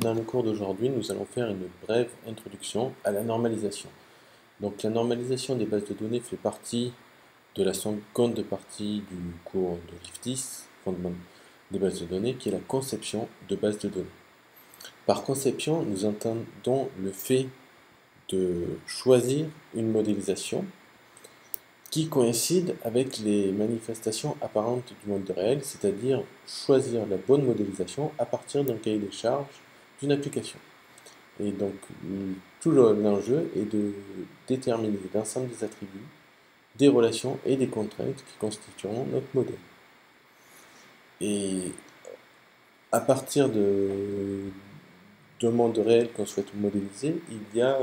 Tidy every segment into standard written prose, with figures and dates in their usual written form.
Dans le cours d'aujourd'hui, nous allons faire une brève introduction à la normalisation. Donc la normalisation des bases de données fait partie de la seconde partie du cours de Livre 10, fondement des bases de données, qui est la conception de bases de données. Par conception, nous entendons le fait de choisir une modélisation qui coïncide avec les manifestations apparentes du monde réel, c'est-à-dire choisir la bonne modélisation à partir d'un cahier des charges d'une application. Et donc, tout l'enjeu est de déterminer l'ensemble des attributs, des relations et des contraintes qui constitueront notre modèle. Et à partir d'un monde réel qu'on souhaite modéliser, il y a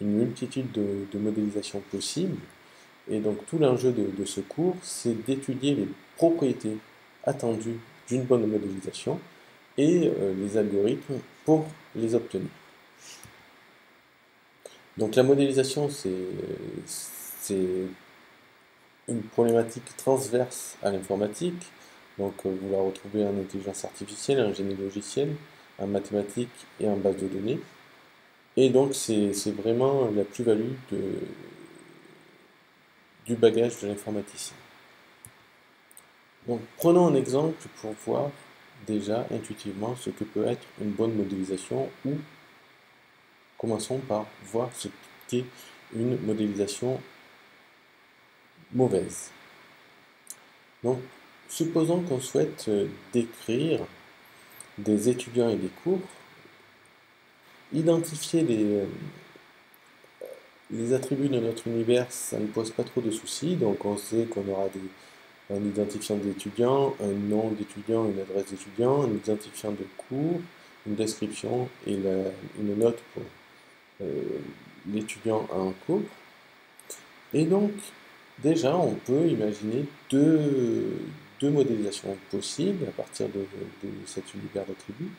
une multitude de modélisations possibles. Et donc, tout l'enjeu de ce cours, c'est d'étudier les propriétés attendues d'une bonne modélisation et les algorithmes pour les obtenir. Donc la modélisation, c'est une problématique transverse à l'informatique. Donc vous la retrouvez en intelligence artificielle, en génie logiciel, en mathématiques et en base de données. Et donc c'est vraiment la plus-value du bagage de l'informaticien. Donc prenons un exemple pour voir déjà intuitivement ce que peut être une bonne modélisation, ou commençons par voir ce qu'est une modélisation mauvaise. Donc, supposons qu'on souhaite décrire des étudiants et des cours, identifier les attributs de notre univers, ça ne pose pas trop de soucis. Donc, on sait qu'on aura un identifiant d'étudiant, un nom d'étudiant, une adresse d'étudiant, un identifiant de cours, une description et une note pour l'étudiant en cours. Et donc, déjà, on peut imaginer deux modélisations possibles à partir de cet univers d'attributs.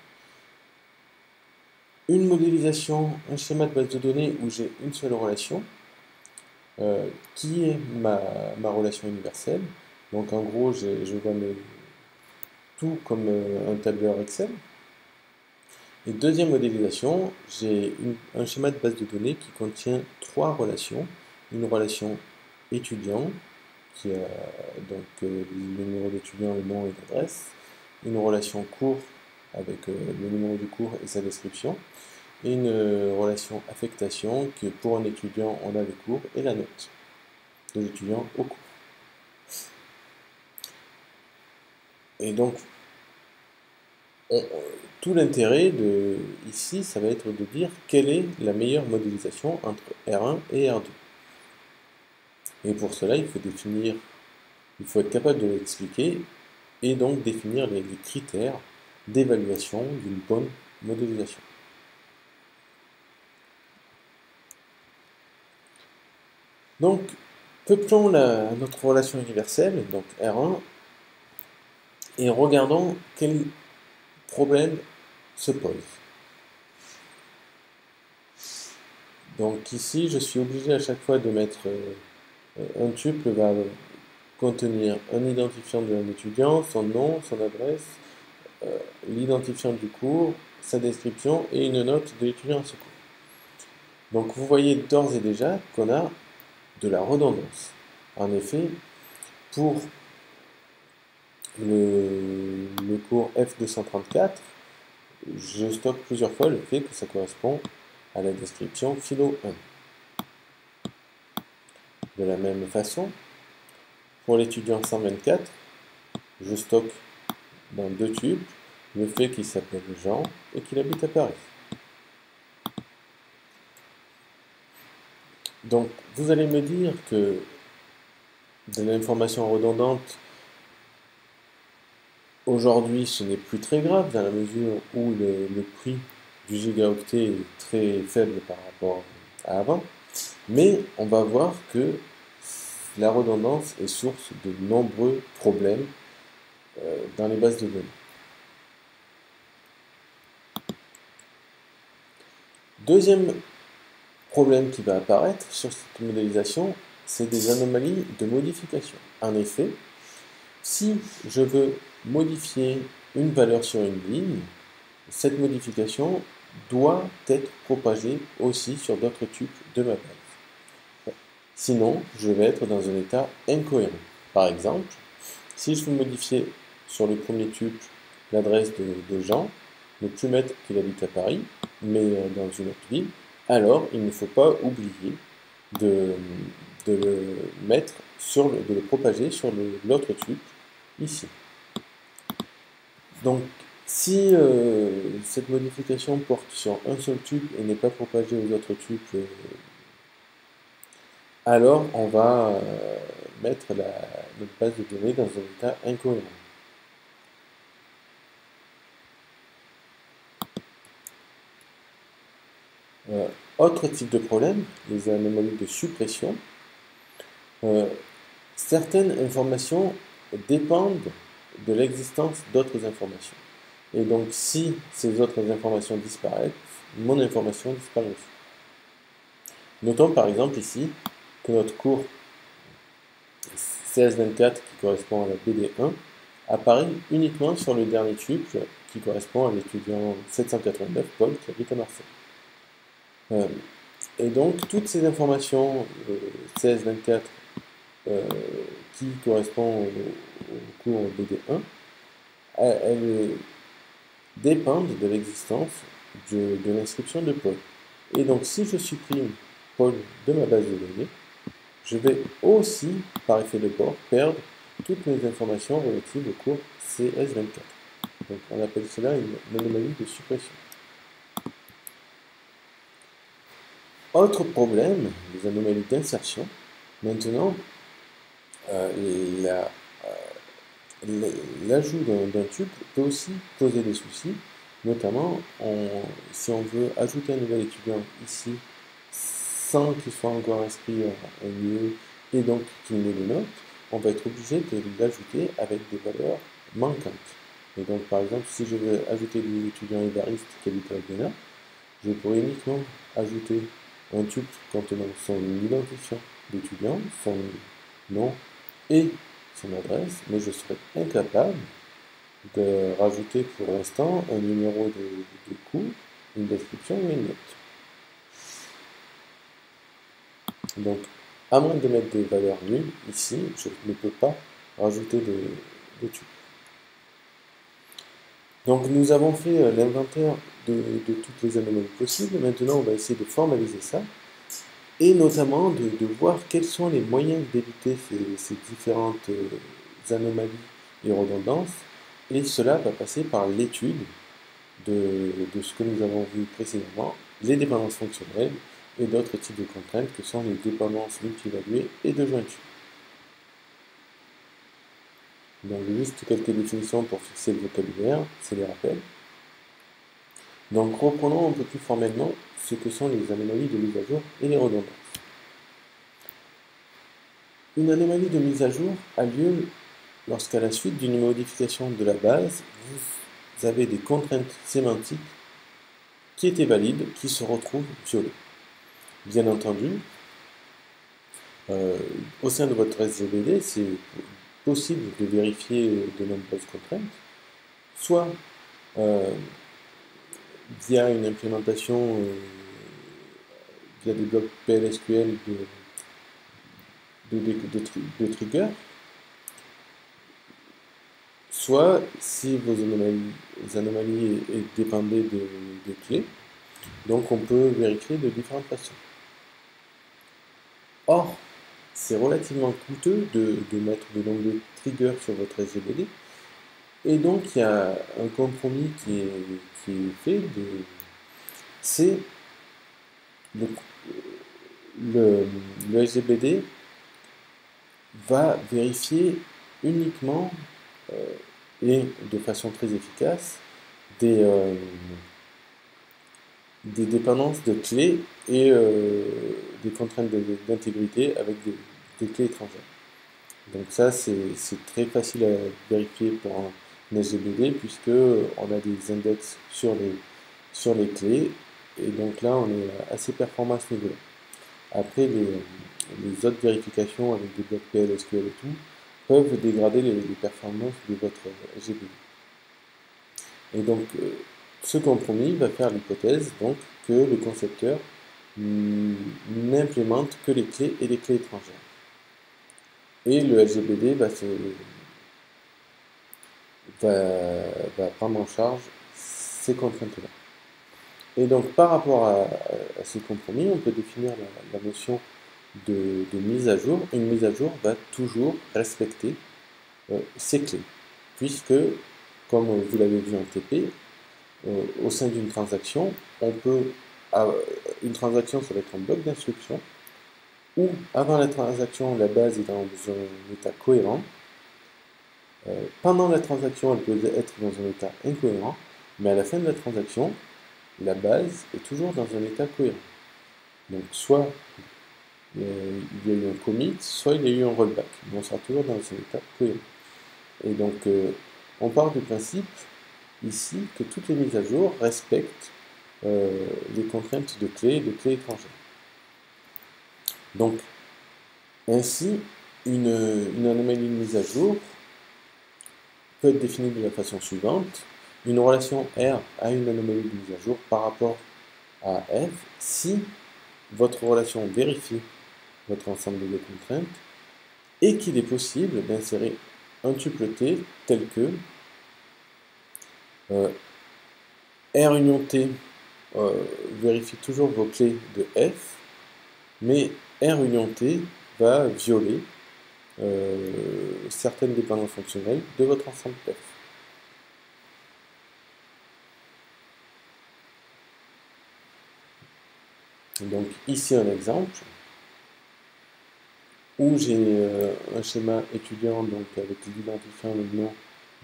Une modélisation, un schéma de base de données où j'ai une seule relation, qui est ma relation universelle. Donc en gros, je vois tout comme un tableur Excel. Et deuxième modélisation, j'ai un schéma de base de données qui contient trois relations. Une relation étudiant, qui a donc le numéro d'étudiant, le nom et l'adresse. Une relation cours avec le numéro du cours et sa description. Et une relation affectation, que pour un étudiant, on a le cours et la note de l'étudiant au cours. Et donc, tout l'intérêt ici, ça va être de dire quelle est la meilleure modélisation entre R1 et R2. Et pour cela, il faut être capable de l'expliquer et donc définir les critères d'évaluation d'une bonne modélisation. Donc, peuplons notre relation universelle, donc R1, et regardons quel problème se pose. Donc ici, je suis obligé à chaque fois de mettre un tuple va contenir un identifiant de un étudiant, son nom, son adresse, l'identifiant du cours, sa description et une note de l'étudiant en ce cours. Donc vous voyez d'ores et déjà qu'on a de la redondance. En effet, pour le cours F234, je stocke plusieurs fois le fait que ça correspond à la description philo 1. De la même façon, pour l'étudiant 124, je stocke dans deux tubes le fait qu'il s'appelle Jean et qu'il habite à Paris. Donc, vous allez me dire que de l'information redondante, aujourd'hui, ce n'est plus très grave dans la mesure où le prix du gigaoctet est très faible par rapport à avant. Mais on va voir que la redondance est source de nombreux problèmes dans les bases de données. Deuxième problème qui va apparaître sur cette modélisation, c'est des anomalies de modification. En effet, si je veux modifier une valeur sur une ligne, cette modification doit être propagée aussi sur d'autres tubes de ma base. Sinon, je vais être dans un état incohérent. Par exemple, si je veux modifier sur le premier tube l'adresse de Jean, ne plus mettre qu'il habite à Paris, mais dans une autre ville, alors il ne faut pas oublier de le propager sur l'autre tube, ici. Donc, si cette modification porte sur un seul tube et n'est pas propagée aux autres tubes, alors on va mettre notre base de données dans un état incohérent. Autre type de problème, les anomalies de suppression. Certaines informations dépendent de l'existence d'autres informations. Et donc, si ces autres informations disparaissent, mon information disparaît aussi. Notons par exemple ici que notre cours CS24, qui correspond à la BD1, apparaît uniquement sur le dernier tube, qui correspond à l'étudiant 789, Paul, qui habite à Marseille. Et donc, toutes ces informations CS24 qui correspond au cours BD1, elles dépendent de l'existence de l'inscription de Paul. Et donc, si je supprime Paul de ma base de données, je vais aussi, par effet de bord, perdre toutes mes informations relatives au cours CS24. Donc, on appelle cela une anomalie de suppression. Autre problème, les anomalies d'insertion. Maintenant, l'ajout d'un tube peut aussi poser des soucis, notamment si on veut ajouter un nouvel étudiant ici sans qu'il soit encore inscrit à un lieu et donc qu'il n'ait de notes, on va être obligé de l'ajouter avec des valeurs manquantes. Et donc par exemple, si je veux ajouter des étudiants ébaristes qui habitent à Vienna, je pourrais uniquement ajouter un tube contenant son identifiant d'étudiant, son nom et son adresse, mais je serais incapable de rajouter pour l'instant un numéro de cours, une description ou une note. Donc, à moins de mettre des valeurs nulles, ici, je ne peux pas rajouter de tube. Donc, nous avons fait l'inventaire de toutes les anomalies possibles. Maintenant, on va essayer de formaliser ça et notamment de voir quels sont les moyens d'éviter ces différentes anomalies et redondances. Et cela va passer par l'étude de ce que nous avons vu précédemment, les dépendances fonctionnelles et d'autres types de contraintes que sont les dépendances multi-évaluées et de jointure. Donc juste quelques définitions pour fixer le vocabulaire, c'est les rappels. Donc reprenons un peu plus formellement ce que sont les anomalies de mise à jour et les redondances. Une anomalie de mise à jour a lieu lorsqu'à la suite d'une modification de la base, vous avez des contraintes sémantiques qui étaient valides, qui se retrouvent violées. Bien entendu, au sein de votre SGBD, c'est possible de vérifier de nombreuses contraintes, soit via une implémentation via des blocs PLSQL de trigger, soit si vos anomalies dépendaient de clés, donc on peut vérifier de différentes façons. Or, c'est relativement coûteux de mettre de nombreux triggers sur votre SGBD, et donc il y a un compromis qui est fait, c'est le SGBD va vérifier uniquement et de façon très efficace des dépendances de clés et des contraintes d'intégrité avec des clés étrangères. Donc ça, c'est très facile à vérifier pour un SGBD puisque on a des index sur les clés et donc là, on est assez performant à ce niveau-là. Après, les autres vérifications avec des blocs PLSQL et tout peuvent dégrader les performances de votre SGBD. Et donc, ce compromis va faire l'hypothèse donc que le concepteur n'implémente que les clés et les clés étrangères. Et le LGBD va prendre en charge ces contraintes-là. Et donc par rapport à ce compromis, on peut définir la notion de mise à jour. Une mise à jour va toujours respecter ces clés, puisque, comme vous l'avez vu en TP, au sein d'une transaction, une transaction, ça va être un bloc d'instruction, où avant la transaction, la base est dans un état cohérent. Pendant la transaction, elle peut être dans un état incohérent, mais à la fin de la transaction, la base est toujours dans un état cohérent. Donc soit il y a eu un commit, soit il y a eu un rollback, mais on sera toujours dans un état cohérent. Et donc on part du principe ici que toutes les mises à jour respectent les contraintes de clés et de clés étrangères. Donc ainsi, une anomalie de mise à jour peut être définie de la façon suivante. Une relation R a une anomalie de mise à jour par rapport à F si votre relation vérifie votre ensemble de contraintes et qu'il est possible d'insérer un tuple T tel que R union T vérifie toujours vos clés de F, mais R union T va violer certaines dépendances fonctionnelles de votre ensemble F. Donc ici un exemple où j'ai un schéma étudiant donc avec l'identifiant, le nom,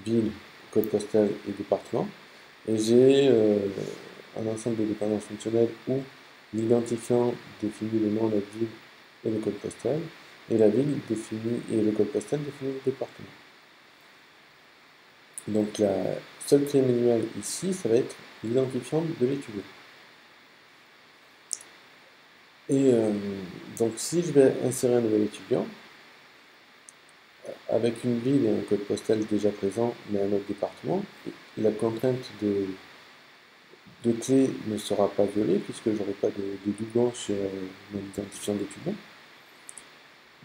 ville, code postal et département, et j'ai un ensemble de dépendances fonctionnelles où l'identifiant définit le nom, la ville et le code postal, et la ville définit et le code postal définit le département. Donc la seule clé manuelle ici, ça va être l'identifiant de l'étudiant. Et donc si je vais insérer un nouvel étudiant, avec une ville et un code postal déjà présent, mais un autre département, la contrainte de clé ne sera pas violée, puisque je n'aurai pas de doublon sur mon identifiant d'étudiant.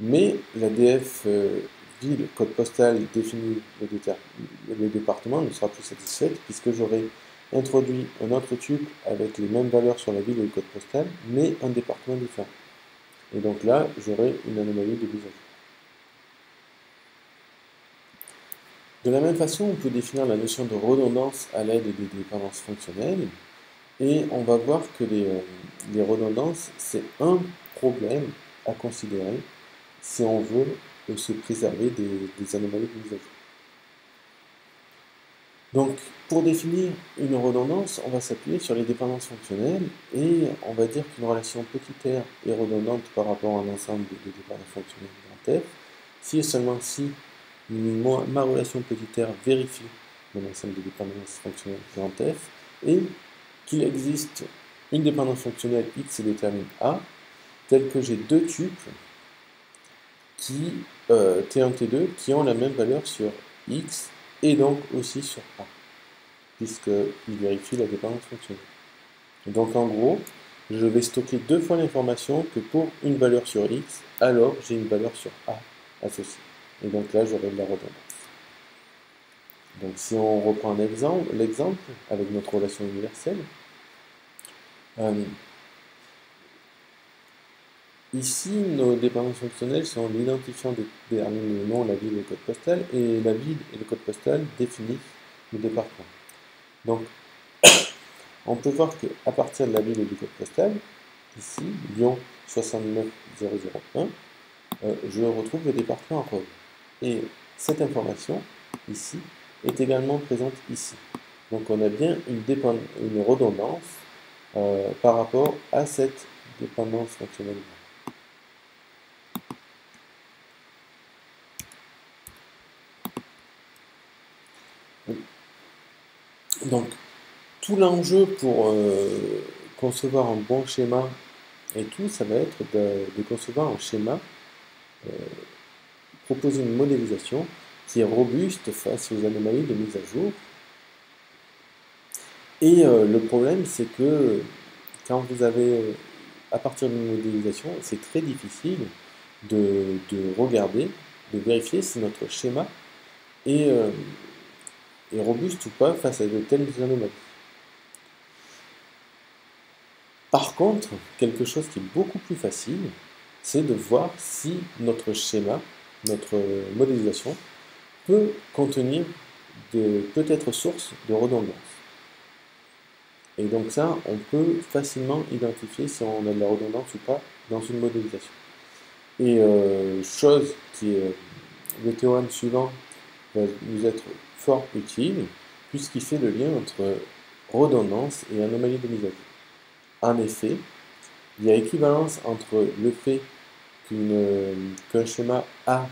Mais la DF ville, code postal définit le département ne sera plus satisfaite, puisque j'aurai introduit un autre tuple avec les mêmes valeurs sur la ville et le code postal, mais un département différent. Et donc là, j'aurai une anomalie de mise à jour. De la même façon, on peut définir la notion de redondance à l'aide des dépendances fonctionnelles, et on va voir que les redondances, c'est un problème à considérer si on veut se préserver des anomalies de mise à jour. Donc, pour définir une redondance, on va s'appuyer sur les dépendances fonctionnelles, et on va dire qu'une relation petit r est redondante par rapport à un ensemble de dépendances fonctionnelles grand F, si et seulement si ma relation petit r vérifie mon ensemble de dépendances fonctionnelles grand F, et qu'il existe une dépendance fonctionnelle X détermine A, telle que j'ai deux tuples qui, T1, T2, qui ont la même valeur sur X et donc aussi sur A, puisqu'ils vérifient la dépendance fonctionnelle. Et donc en gros, je vais stocker deux fois l'information que pour une valeur sur X, alors j'ai une valeur sur A associée. Et donc là, j'aurai de la redondance. Donc si on reprend l'exemple avec notre relation universelle, ici, nos dépendances fonctionnelles sont l'identifiant détermine le nom, la ville et le code postal, et la ville et le code postal définissent le département. Donc, on peut voir qu'à partir de la ville et du code postal, ici, Lyon 69001, je retrouve le département Rhône. Et cette information, ici, est également présente ici. Donc on a bien une redondance par rapport à cette dépendance fonctionnelle. Donc tout l'enjeu pour concevoir un bon schéma et tout, ça va être de concevoir un schéma, proposer une modélisation qui est robuste face aux anomalies de mise à jour. Et le problème, c'est que quand vous avez, à partir d'une modélisation, c'est très difficile de regarder, de vérifier si notre schéma est, est robuste ou pas face à de telles anomalies. Par contre, quelque chose qui est beaucoup plus facile, c'est de voir si notre schéma, notre modélisation, peut contenir peut être source de redondance. Et donc ça, on peut facilement identifier si on a de la redondance ou pas dans une modélisation. Et chose qui est, le théorème suivant va nous être fort utile, puisqu'il fait le lien entre redondance et anomalie de mise à jour. En effet, il y a équivalence entre le fait qu'un schéma a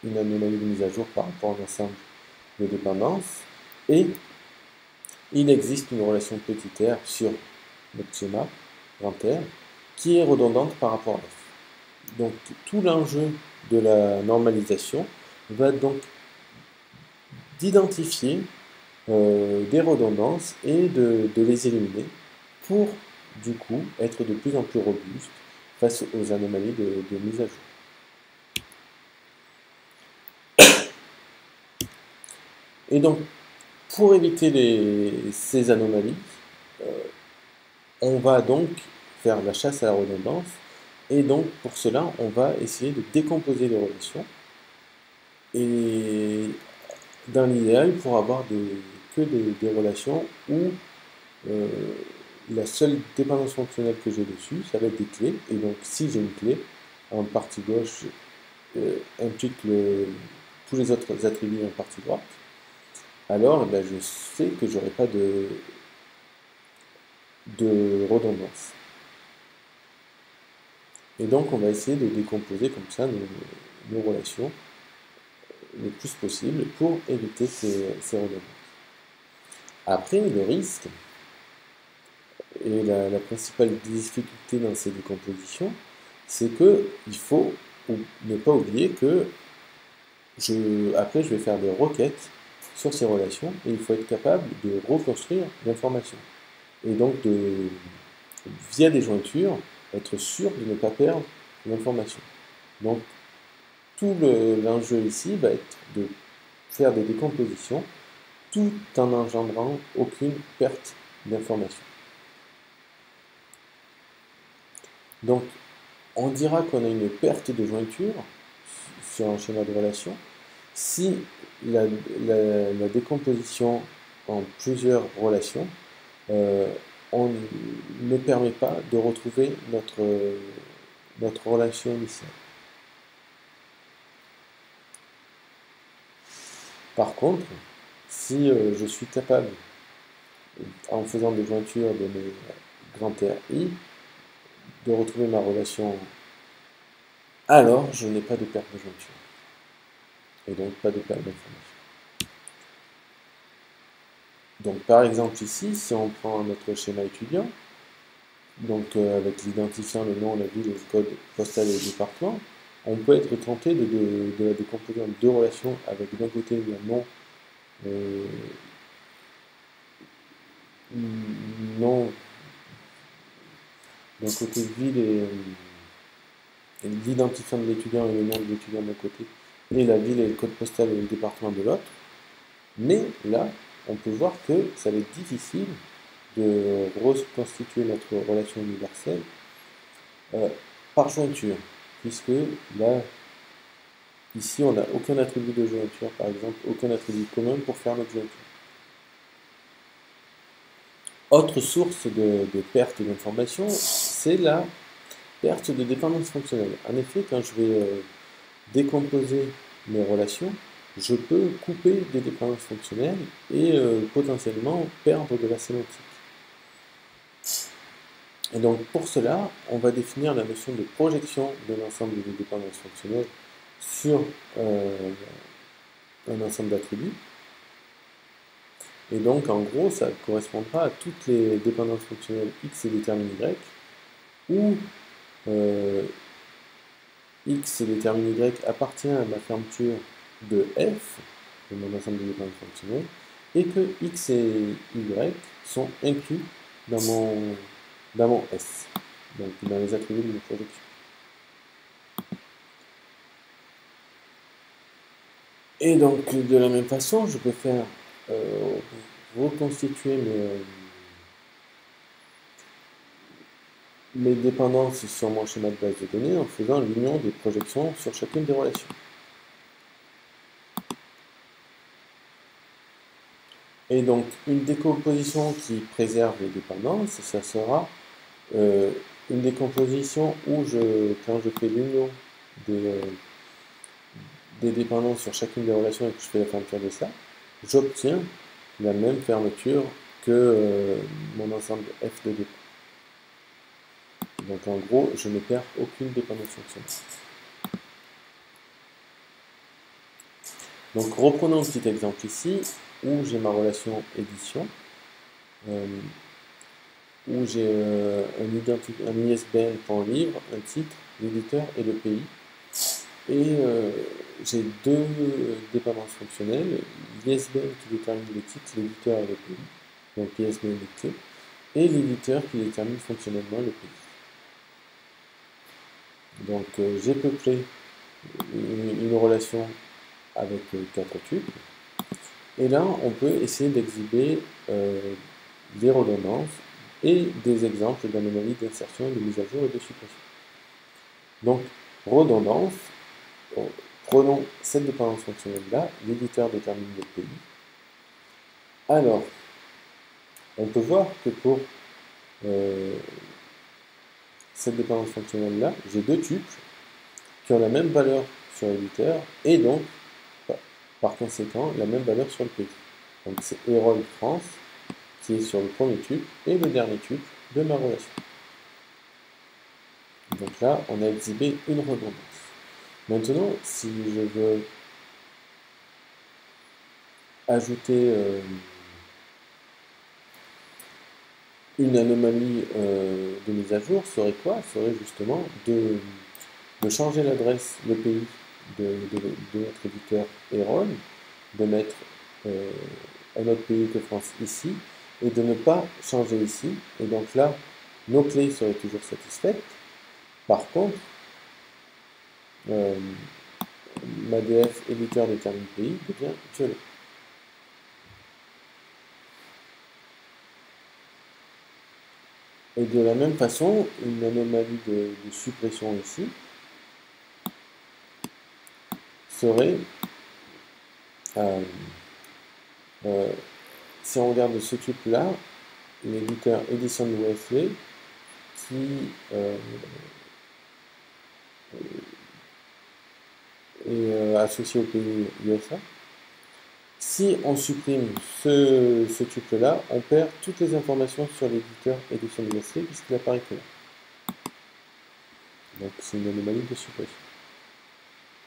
une anomalie de mise à jour par rapport à un ensemble de dépendances et il existe une relation petit r sur notre schéma grand R qui est redondante par rapport à f. Donc tout l'enjeu de la normalisation va donc d'identifier des redondances et de les éliminer pour du coup être de plus en plus robuste face aux anomalies de mise à jour. Et donc pour éviter ces anomalies, on va donc faire la chasse à la redondance et donc pour cela on va essayer de décomposer les relations et dans l'idéal pour avoir que des relations où la seule dépendance fonctionnelle que j'ai dessus ça va être des clés et donc si j'ai une clé en partie gauche implique tous les autres attributs en partie droite, alors eh bien, je sais que j'aurai pas de redondance. Et donc on va essayer de décomposer comme ça nos relations le plus possible pour éviter ces redondances. Après, le risque et la principale difficulté dans ces décompositions, c'est qu'il faut ne pas oublier que après je vais faire des requêtes sur ces relations et il faut être capable de reconstruire l'information. Et donc, via des jointures, être sûr de ne pas perdre l'information. Donc, tout l'enjeu ici va être de faire des décompositions tout en n'engendrant aucune perte d'information. Donc, on dira qu'on a une perte de jointure sur un schéma de relation si la décomposition en plusieurs relations on ne permet pas de retrouver notre relation initiale. Par contre, si je suis capable, en faisant des jointures de mes grands RI, de retrouver ma relation, alors je n'ai pas de perte de jointure. Et donc pas de perte d'information. Donc par exemple ici, si on prend notre schéma étudiant, donc avec l'identifiant, le nom, la ville, le code postal et le département, on peut être tenté de la décomposer en deux relations avec d'un côté le nom, nom d'un côté ville et l'identifiant de l'étudiant et le nom de l'étudiant d'un côté, et la ville et le code postal et le département de l'autre. Mais là, on peut voir que ça va être difficile de reconstituer notre relation universelle par jointure, puisque là, ici, on n'a aucun attribut de jointure, par exemple, aucun attribut commun pour faire notre jointure. Autre source de perte d'information, c'est la perte de dépendance fonctionnelle. En effet, quand je vais décomposer mes relations, je peux couper des dépendances fonctionnelles et potentiellement perdre de la sémantique. Et donc pour cela, on va définir la notion de projection de l'ensemble des dépendances fonctionnelles sur un ensemble d'attributs. Et donc en gros, ça correspondra à toutes les dépendances fonctionnelles x et détermine y, où x détermine y appartient à la fermeture de f, de mon ensemble de dépendances fonctionnelles, et que X et Y sont inclus dans mon S, donc dans les attributs de mes projections. Et donc, de la même façon, je peux faire reconstituer mes dépendances sur mon schéma de base de données en faisant l'union des projections sur chacune des relations. Et donc, une décomposition qui préserve les dépendances, ça sera une décomposition où, quand je fais l'union des dépendances sur chacune des relations et que je fais la fermeture de ça, j'obtiens la même fermeture que mon ensemble F de dépend. Donc en gros, je ne perds aucune dépendance fonctionnelle. Donc reprenons un petit exemple ici, où j'ai ma relation édition, où j'ai un ISBN pour un livre, un titre, l'éditeur et le pays. Et j'ai deux dépendances fonctionnelles, l'ISBN qui détermine le titre, l'éditeur et le pays, donc l'ISBN est clé, et l'éditeur qui détermine fonctionnellement le pays. Donc j'ai peuplé une relation avec 4 tuples, et là on peut essayer d'exhiber des redondances et des exemples d'anomalies d'insertion, de mise à jour et de suppression. Donc redondance, prenons cette dépendance fonctionnelle-là, l'éditeur détermine le pays. Alors, on peut voir que pour cette dépendance fonctionnelle-là, j'ai deux tuples qui ont la même valeur sur l'éditeur et donc, par conséquent, la même valeur sur le pays. Donc c'est Erol France qui est sur le premier tuple et le dernier tuple de ma relation. Donc là, on a exhibé une redondance. Maintenant, si je veux ajouter une anomalie de mise à jour, serait quoi? Serait justement de changer l'adresse, le pays de notre éditeur Erol, de mettre un autre pays que France ici, et de ne pas changer ici. Et donc là, nos clés seraient toujours satisfaites. Par contre, ma DF éditeur détermine pays devient violet. Et de la même façon, une anomalie de suppression ici serait, si on regarde ce tuple-là, l'éditeur Edison Wesley qui est associé au pays USA. Si on supprime ce tuple-là, on perd toutes les informations sur l'éditeur Edison Wesley puisqu'il apparaît que là. Donc c'est une anomalie de suppression.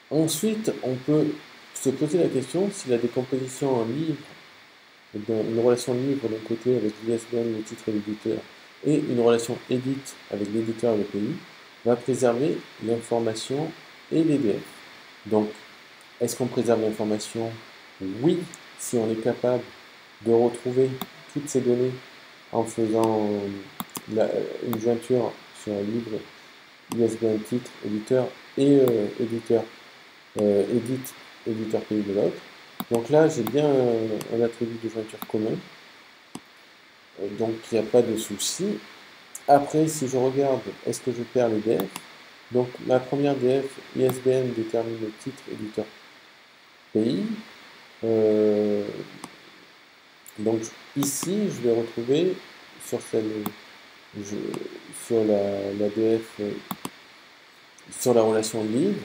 Ensuite, on peut se poser la question si la décomposition en livre, une relation livre d'un côté avec l'ISBN, le titre et l'éditeur, et une relation edit avec l'éditeur et le pays, va préserver l'information et les DF. Donc, est-ce qu'on préserve l'information? Oui, si on est capable de retrouver toutes ces données en faisant une jointure sur un livre ISBN titre, éditeur et éditeur edit, éditeur pays de l'autre. Donc là, j'ai bien un attribut de jointure commun. Donc il n'y a pas de souci. Après, si je regarde, est-ce que je perds les DF? Donc ma première DF, ISBN détermine le titre, éditeur, pays. Donc ici, je vais retrouver sur sur la DF, sur la relation livre,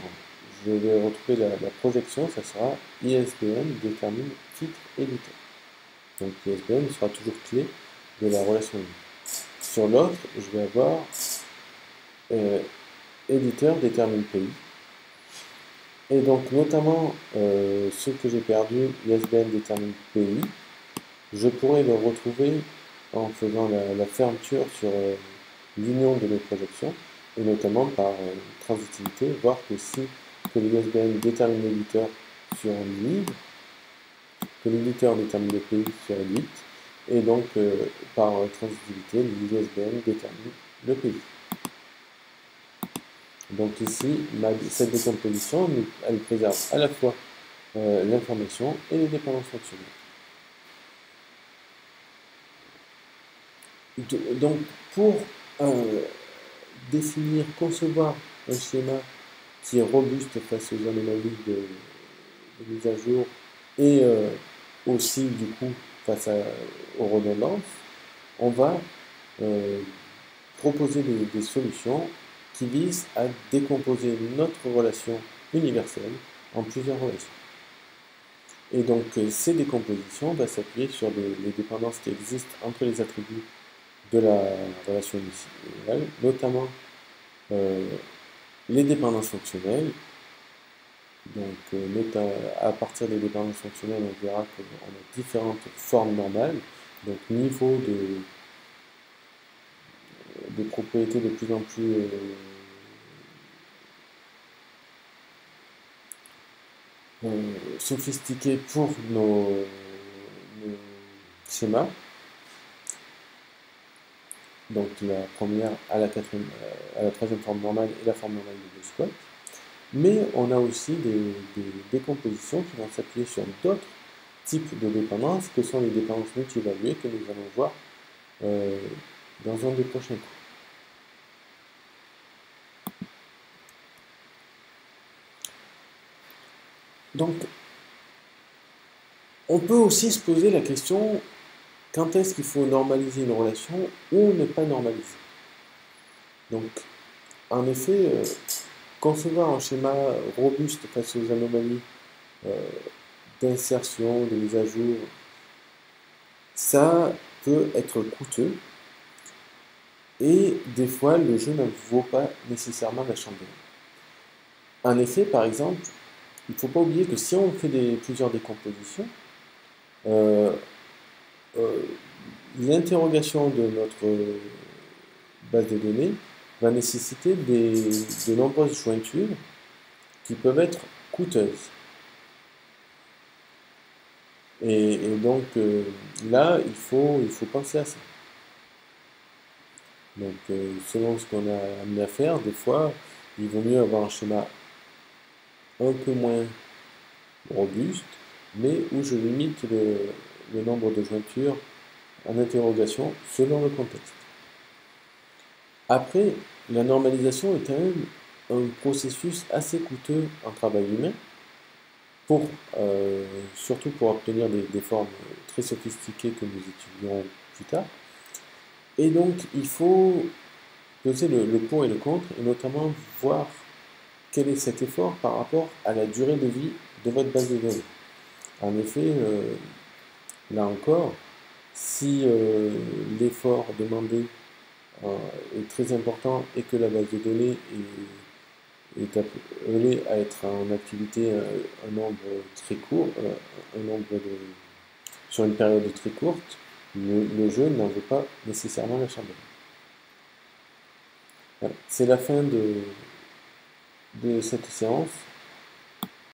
je vais retrouver la projection, ça sera ISBN détermine titre éditeur. Donc ISBN sera toujours clé de la relation livre. Sur l'autre, je vais avoir éditeur détermine pays. Et donc notamment ce que j'ai perdu, ISBN détermine pays, je pourrais le retrouver en faisant la fermeture sur l'union de mes projections, et notamment par transitivité, voir que si l'ISBN détermine l'éditeur sur un livre, que l'éditeur détermine le pays sur Edit, et donc par transitivité, l'ISBN détermine le pays. Donc ici, cette décomposition, elle préserve à la fois l'information et les dépendances fonctionnelles. Donc pour définir, concevoir un schéma qui est robuste face aux anomalies de mise à jour et aussi du coup face aux redondances, on va proposer des solutions qui visent à décomposer notre relation universelle en plusieurs relations. Et donc ces décompositions vont s'appuyer sur les dépendances qui existent entre les attributs de la relation initiale, notamment les dépendances fonctionnelles. Donc à partir des dépendances fonctionnelles, on verra qu'on a différentes formes normales, donc niveau de propriétés de plus en plus sophistiquées pour nos schémas. Donc la première à la troisième forme normale et la forme normale de Bosco. Mais on a aussi des décompositions qui vont s'appuyer sur d'autres types de dépendances, que sont les dépendances multi-évaluées que nous allons voir dans un des prochains cours. Donc, on peut aussi se poser la question, quand est-ce qu'il faut normaliser une relation ou ne pas normaliser? Donc, en effet, concevoir un schéma robuste face aux anomalies d'insertion, de mise à jour, ça peut être coûteux et des fois le jeu ne vaut pas nécessairement la chandelle. En effet, par exemple, il ne faut pas oublier que si on fait plusieurs décompositions, l'interrogation de notre base de données va nécessiter de nombreuses jointures qui peuvent être coûteuses. Et donc là, il faut penser à ça. Donc selon ce qu'on a amené à faire, des fois, il vaut mieux avoir un schéma un peu moins robuste, mais où je limite le nombre de jointures en interrogation selon le contexte. Après, la normalisation est quand même un processus assez coûteux en travail humain, surtout pour obtenir des formes très sophistiquées que nous étudierons plus tard. Et donc, il faut peser le pour et le contre, et notamment voir quel est cet effort par rapport à la durée de vie de votre base de données. En effet, là encore, si l'effort demandé est très important et que la base de données est appelée à être en activité un nombre très court, sur une période très courte, le jeu n'en veut pas nécessairement la chandelle. Voilà. C'est la fin de cette séance.